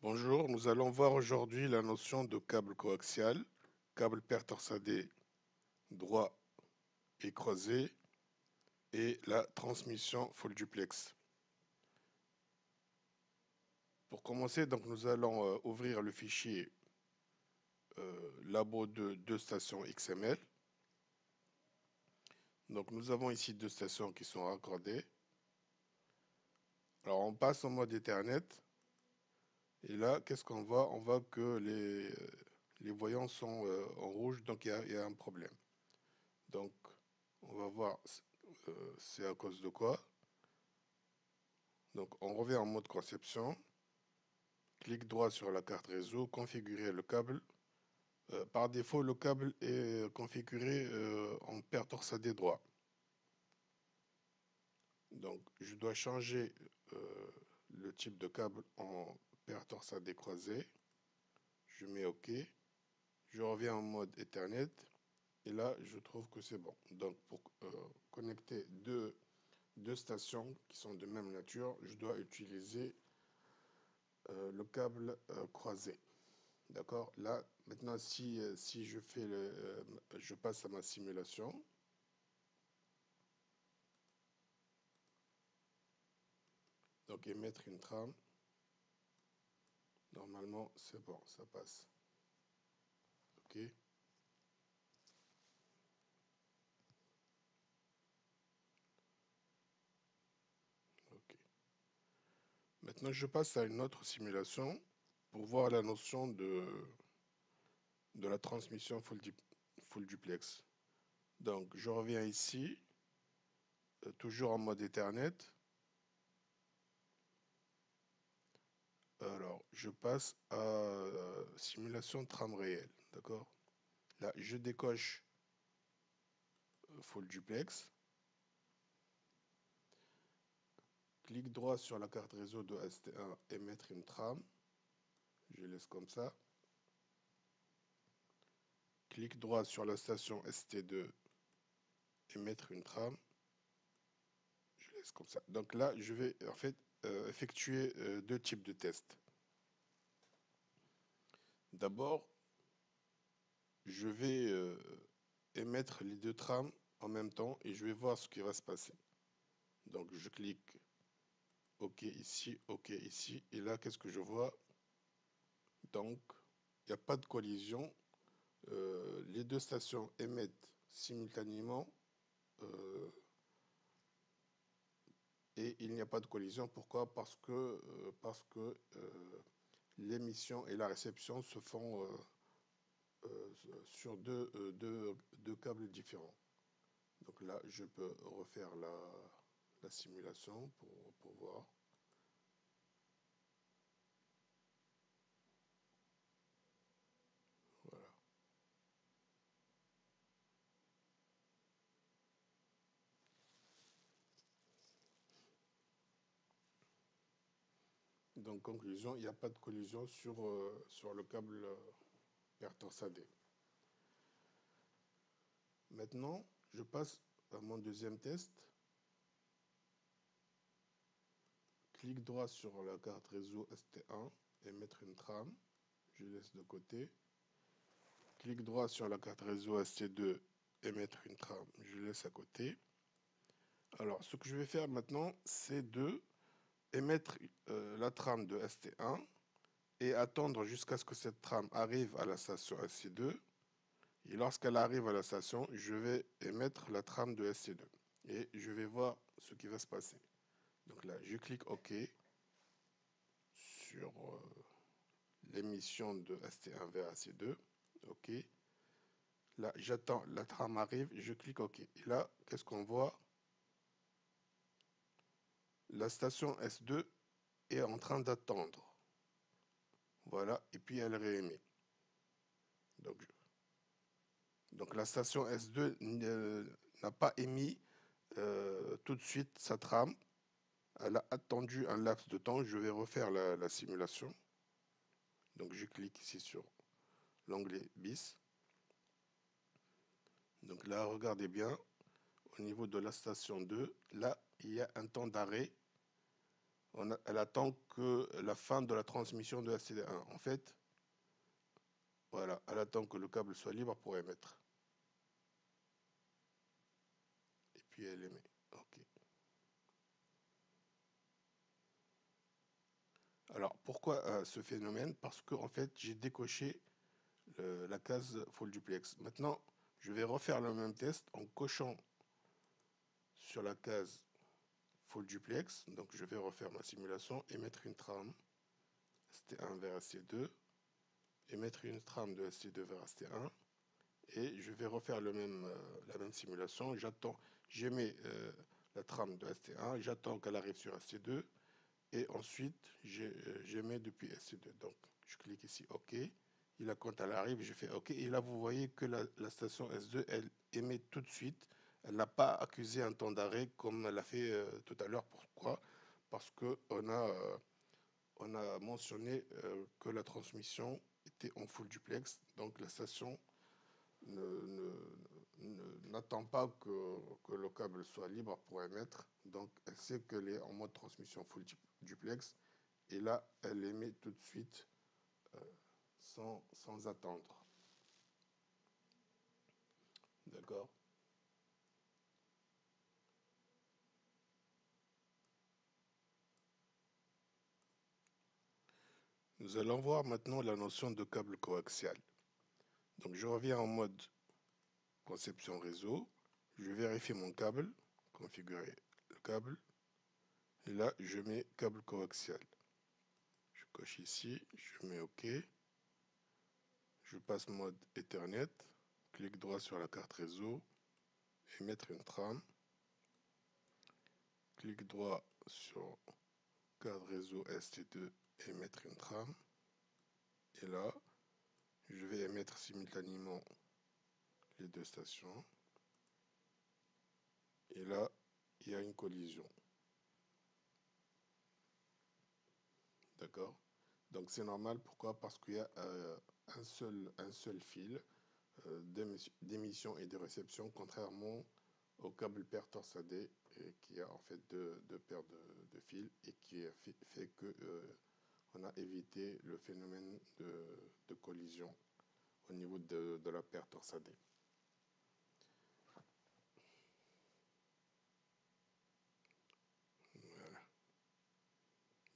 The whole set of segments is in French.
Bonjour, nous allons voir aujourd'hui la notion de câble coaxial, câble paire torsadé droit et croisé et la transmission full duplex. Pour commencer, donc nous allons ouvrir le fichier labo de deux stations XML. Donc nous avons ici deux stations qui sont raccordées. Alors on passe en mode Ethernet et là qu'est-ce qu'on voit? On voit que les voyants sont en rouge, donc il y a un problème. Donc on va voir c'est à cause de quoi. Donc on revient en mode conception, clic droit sur la carte réseau, configurer le câble. Par défaut, le câble est configuré en paire torsadé droit. Donc je dois changer le type de câble en paire torsadé croisé. Je mets OK. Je reviens en mode Ethernet. Et là, je trouve que c'est bon. Donc pour connecter deux stations qui sont de même nature, je dois utiliser le câble croisé. D'accord? Là, maintenant, si je fais je passe à ma simulation. Donc, émettre une trame. Normalement, c'est bon, ça passe. OK? OK. Maintenant, je passe à une autre simulation pour voir la notion de la transmission full duplex. Donc, je reviens ici, toujours en mode Ethernet. Alors, je passe à simulation trame réelle. D'accord? Là, je décoche full duplex. Clic droit sur la carte réseau de ST1 et mettre une trame. Je laisse comme ça. Clic droit sur la station ST2 et mettre une trame. Je laisse comme ça. Donc là, je vais en fait effectuer deux types de tests. D'abord, je vais émettre les deux trames en même temps et je vais voir ce qui va se passer. Donc je clique OK ici, OK ici. Et là, qu'est-ce que je vois? Donc, il n'y a pas de collision. Les deux stations émettent simultanément euh, et il n'y a pas de collision. Pourquoi? Parce que l'émission et la réception se font sur deux câbles différents. Donc là, je peux refaire la simulation pour voir. Voilà. Donc, conclusion, il n'y a pas de collision sur le câble paire torsadé. Maintenant, je passe à mon deuxième test. Clic droit sur la carte réseau ST1 et mettre une trame. Je laisse de côté. Clic droit sur la carte réseau ST2 et mettre une trame. Je laisse à côté. Alors, ce que je vais faire maintenant, c'est de émettre la trame de ST1 et attendre jusqu'à ce que cette trame arrive à la station ST2. Et lorsqu'elle arrive à la station, je vais émettre la trame de ST2. Et je vais voir ce qui va se passer. Donc là, je clique OK sur l'émission de ST1 vers ST2. OK. Là, j'attends, la trame arrive, je clique OK. Et là, qu'est-ce qu'on voit? La station S2 est en train d'attendre. Voilà, et puis elle réémet. Donc, donc la station S2 n'a pas émis tout de suite sa trame. Elle a attendu un laps de temps. Je vais refaire la simulation. Donc je clique ici sur l'onglet bis. Donc là, regardez bien, au niveau de la station 2, là, il y a un temps d'arrêt elle attend que la fin de la transmission de STD1. En fait, voilà, elle attend que le câble soit libre pour émettre. Et puis elle émet. OK. Alors, pourquoi ce phénomène? Parce que en fait, j'ai décoché la case full duplex. Maintenant, je vais refaire le même test en cochant sur la case full duplex. Donc, je vais refaire ma simulation et mettre une trame ST1 vers ST2 et mettre une trame de ST2 vers ST1. Et je vais refaire la même simulation. J'attends, j'émets la trame de ST1, j'attends qu'elle arrive sur ST2 et ensuite j'émets depuis ST2. Donc, je clique ici OK. Et là, quand elle arrive, je fais OK. Et là, vous voyez que la station S2, elle émet tout de suite. Elle n'a pas accusé un temps d'arrêt comme elle a fait tout à l'heure. Pourquoi? Parce on a mentionné que la transmission était en full duplex. Donc, la station n'attend pas que le câble soit libre pour émettre. Donc, elle sait qu'elle est en mode transmission full duplex. Et là, elle émet tout de suite sans attendre. D'accord? Nous allons voir maintenant la notion de câble coaxial. Donc, je reviens en mode conception réseau. Je vérifie mon câble, configurer le câble. Et là, je mets câble coaxial. Je coche ici, je mets OK. Je passe mode Ethernet. Clic droit sur la carte réseau. Et mettre une trame. Clic droit sur carte réseau ST2 et mettre une trame. Et là, je vais émettre simultanément les deux stations. Et là, il y a une collision. D'accord? Donc c'est normal. Pourquoi? Parce qu'il y a un seul fil d'émission et de réception, contrairement au câble paire torsadé qui a en fait deux paires de fils et qui fait que on a évité le phénomène de collision au niveau de la paire torsadée. Voilà.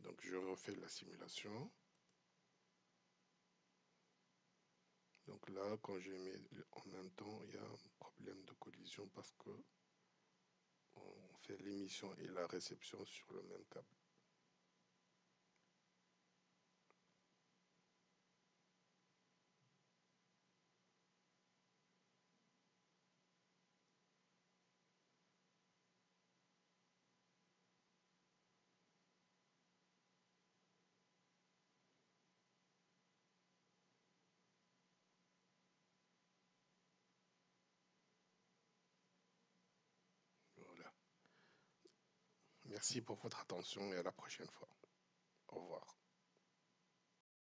Donc je refais la simulation. Donc là, quand j'ai mis en même temps, il y a un problème de collision parce que on fait l'émission et la réception sur le même câble. Voilà. Merci pour votre attention et à la prochaine fois. Au revoir.